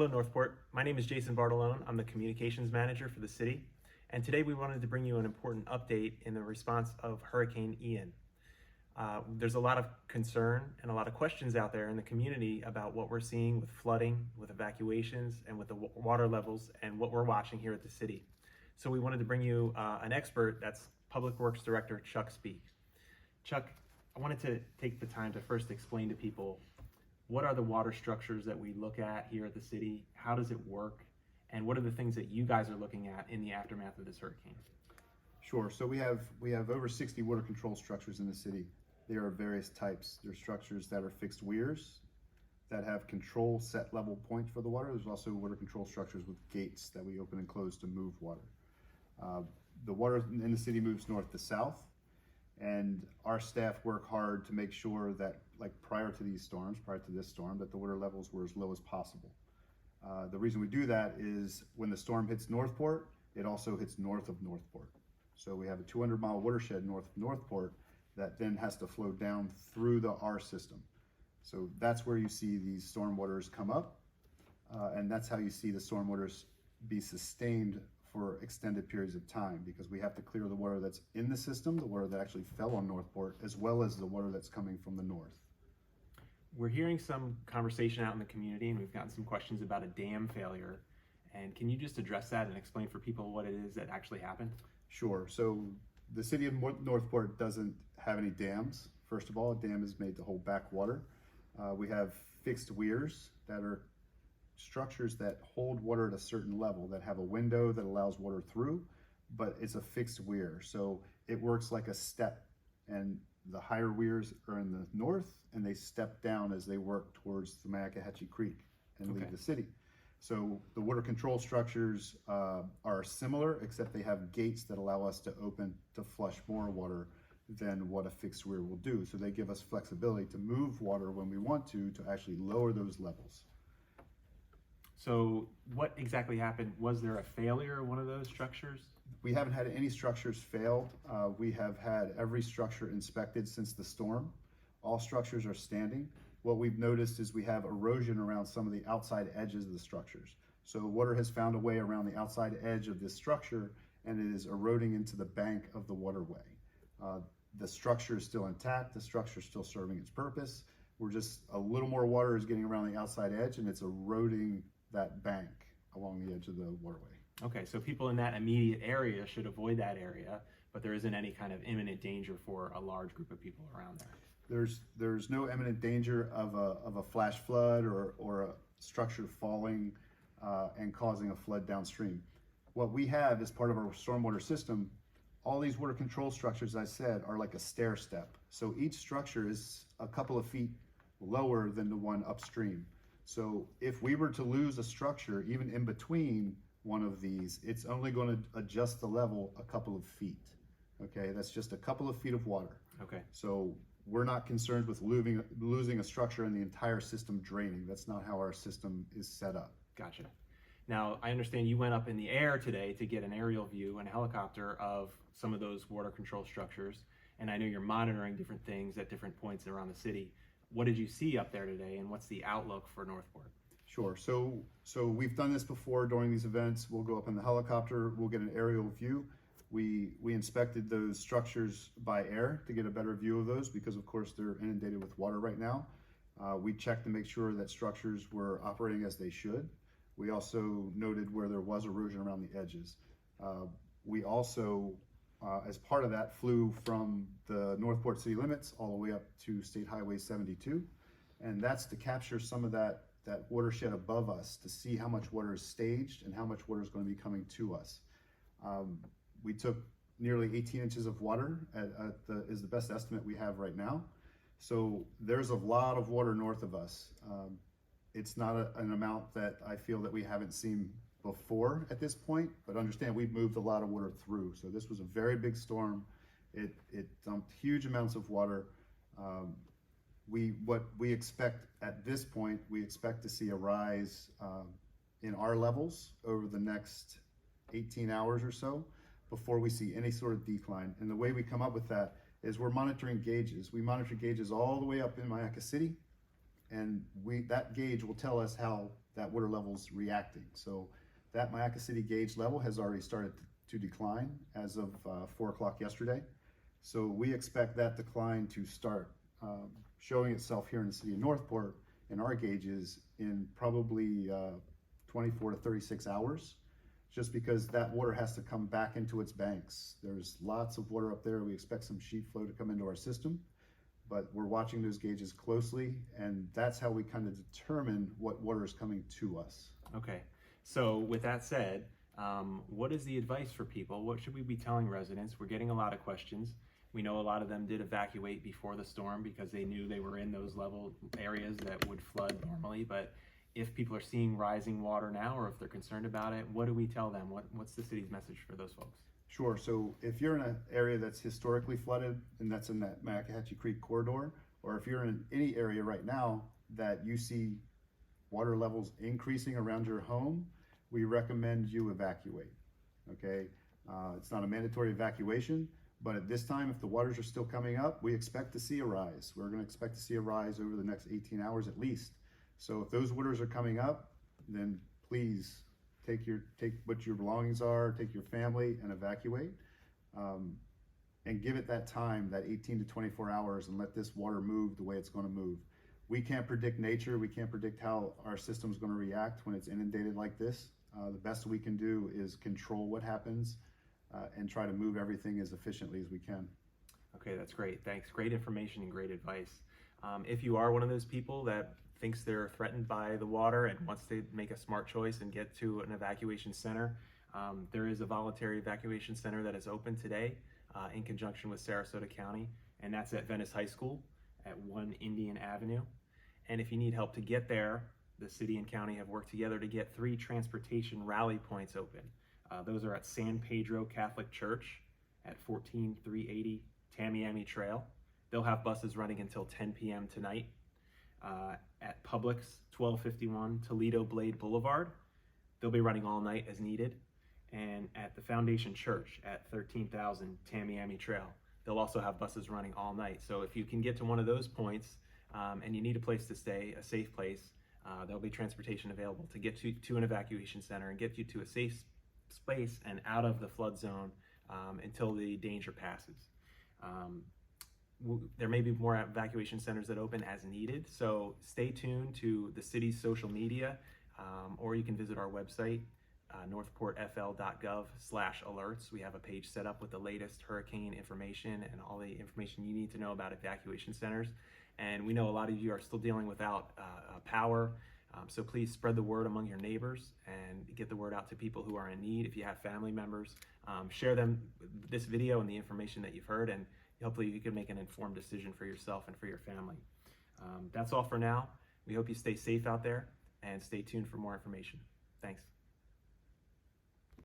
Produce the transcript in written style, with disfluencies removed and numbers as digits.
Hello, Northport. My name is Jason Bartolone. I'm the communications manager for the city. And today we wanted to bring you an important update in the response of Hurricane Ian. There's a lot of concern and a lot of questions out there in the community about what we're seeing with flooding, with evacuations, and with the water levels and what we're watching here at the city. So we wanted to bring you an expert, that's Public Works Director Chuck Speak. Chuck, I wanted to take the time to first explain to people what are the water structures that we look at here at the city, how does it work, and what are the things that you guys are looking at in the aftermath of this hurricane? Sure. So we have over 60 water control structures in the city. There are various types. There are structures that are fixed weirs that have control set level points for the water. There's also water control structures with gates that we open and close to move water. The water in the city moves north to south, and our staff work hard to make sure that, like prior to this storm, that the water levels were as low as possible. The reason we do that is when the storm hits Northport, it also hits north of Northport. So we have a 200-mile watershed north of Northport that then has to flow down through the R system. So that's where you see these storm waters come up, and that's how you see the storm waters be sustained for extended periods of time, because we have to clear the water that's in the system, the water that actually fell on Northport, as well as the water that's coming from the north. We're hearing some conversation out in the community, and we've gotten some questions about a dam failure. And can you just address that and explain for people what it is that actually happened? Sure. So the city of Northport doesn't have any dams. First of all, a dam is made to hold back water. We have fixed weirs that are structures that hold water at a certain level, that have a window that allows water through, but it's a fixed weir. So it works like a step, and the higher weirs are in the north, and they step down as they work towards the Mayacahatchee Creek and leave the city. So the water control structures are similar, except they have gates that allow us to open to flush more water than what a fixed weir will do. So they give us flexibility to move water when we want to actually lower those levels. So what exactly happened? Was there a failure of one of those structures? We haven't had any structures failed. We have had every structure inspected since the storm. All structures are standing. What we've noticed is we have erosion around some of the outside edges of the structures. So water has found a way around the outside edge of this structure, and it is eroding into the bank of the waterway. The structure is still intact. The structure is still serving its purpose. We're just, a little more water is getting around the outside edge, and it's eroding that bank along the edge of the waterway. Okay, so people in that immediate area should avoid that area, but there isn't any kind of imminent danger for a large group of people around there. There's no imminent danger of a flash flood or a structure falling and causing a flood downstream. What we have as part of our stormwater system, all these water control structures, as I said, are like a stair step. So each structure is a couple of feet lower than the one upstream. So if we were to lose a structure, even in between one of these, it's only going to adjust the level a couple of feet. Okay, that's just a couple of feet of water. Okay. So we're not concerned with losing a structure and the entire system draining. That's not how our system is set up. Gotcha. Now, I understand you went up in the air today to get an aerial view and a helicopter of some of those water control structures, and I know you're monitoring different things at different points around the city. What did you see up there today, and what's the outlook for Northport? Sure. So we've done this before during these events. We'll go up in the helicopter, we'll get an aerial view. We inspected those structures by air to get a better view of those, because of course they're inundated with water right now. We checked to make sure that structures were operating as they should. We also noted where there was erosion around the edges. We also, as part of that, flew from the Northport city limits all the way up to State Highway 72. And that's to capture some of that watershed above us, to see how much water is staged and how much water is going to be coming to us. We took nearly 18 inches of water is the best estimate we have right now. So there's a lot of water north of us. It's not an amount that I feel that we haven't seen before at this point, but understand we've moved a lot of water through. So this was a very big storm. It dumped huge amounts of water. What we expect at this point, we expect to see a rise in our levels over the next 18 hours or so before we see any sort of decline. And the way we come up with that is we're monitoring gauges. We monitor gauges all the way up in Mayaca City, and that gauge will tell us how that water level's reacting. So that Mayaca City gauge level has already started to decline as of 4 o'clock yesterday. So we expect that decline to start showing itself here in the city of Northport in our gauges in probably 24 to 36 hours, just because that water has to come back into its banks. There's lots of water up there. We expect some sheet flow to come into our system, but we're watching those gauges closely, and that's how we kind of determine what water is coming to us. Okay, so with that said, what is the advice for people? What should we be telling residents? We're getting a lot of questions. We know a lot of them did evacuate before the storm because they knew they were in those level areas that would flood normally. But if people are seeing rising water now, or if they're concerned about it, what do we tell them? What's the city's message for those folks? Sure. So if you're in an area that's historically flooded, and that's in that Mayacahatchee Creek corridor, or if you're in any area right now that you see water levels increasing around your home, we recommend you evacuate. Okay. It's not a mandatory evacuation, but at this time, if the waters are still coming up, we expect to see a rise. We're going to expect to see a rise over the next 18 hours at least. So if those waters are coming up, then please take what your belongings are, take your family and evacuate, and give it that time, that 18 to 24 hours, and let this water move the way it's going to move. We can't predict nature. We can't predict how our system's going to react when it's inundated like this. The best we can do is control what happens and try to move everything as efficiently as we can. Okay, that's great. Thanks. Great information and great advice. If you are one of those people that thinks they're threatened by the water and wants to make a smart choice and get to an evacuation center, there is a voluntary evacuation center that is open today in conjunction with Sarasota County, and that's at Venice High School at 1 Indian Avenue. And if you need help to get there, the city and county have worked together to get 3 transportation rally points open. Those are at San Pedro Catholic Church at 14380 Tamiami Trail. They'll have buses running until 10 p.m. tonight. At Publix, 1251 Toledo Blade Boulevard, they'll be running all night as needed. And at the Foundation Church at 13,000 Tamiami Trail, they'll also have buses running all night. So if you can get to one of those points and you need a place to stay, a safe place, there'll be transportation available to get to an evacuation center and get you to a safe space and out of the flood zone until the danger passes. There may be more evacuation centers that open as needed, so stay tuned to the city's social media, or you can visit our website, northportfl.gov/alerts. We have a page set up with the latest hurricane information and all the information you need to know about evacuation centers. And we know a lot of you are still dealing without power, so please spread the word among your neighbors and get the word out to people who are in need. If you have family members, share them this video and the information that you've heard, and hopefully you can make an informed decision for yourself and for your family. That's all for now. We hope you stay safe out there and stay tuned for more information. Thanks.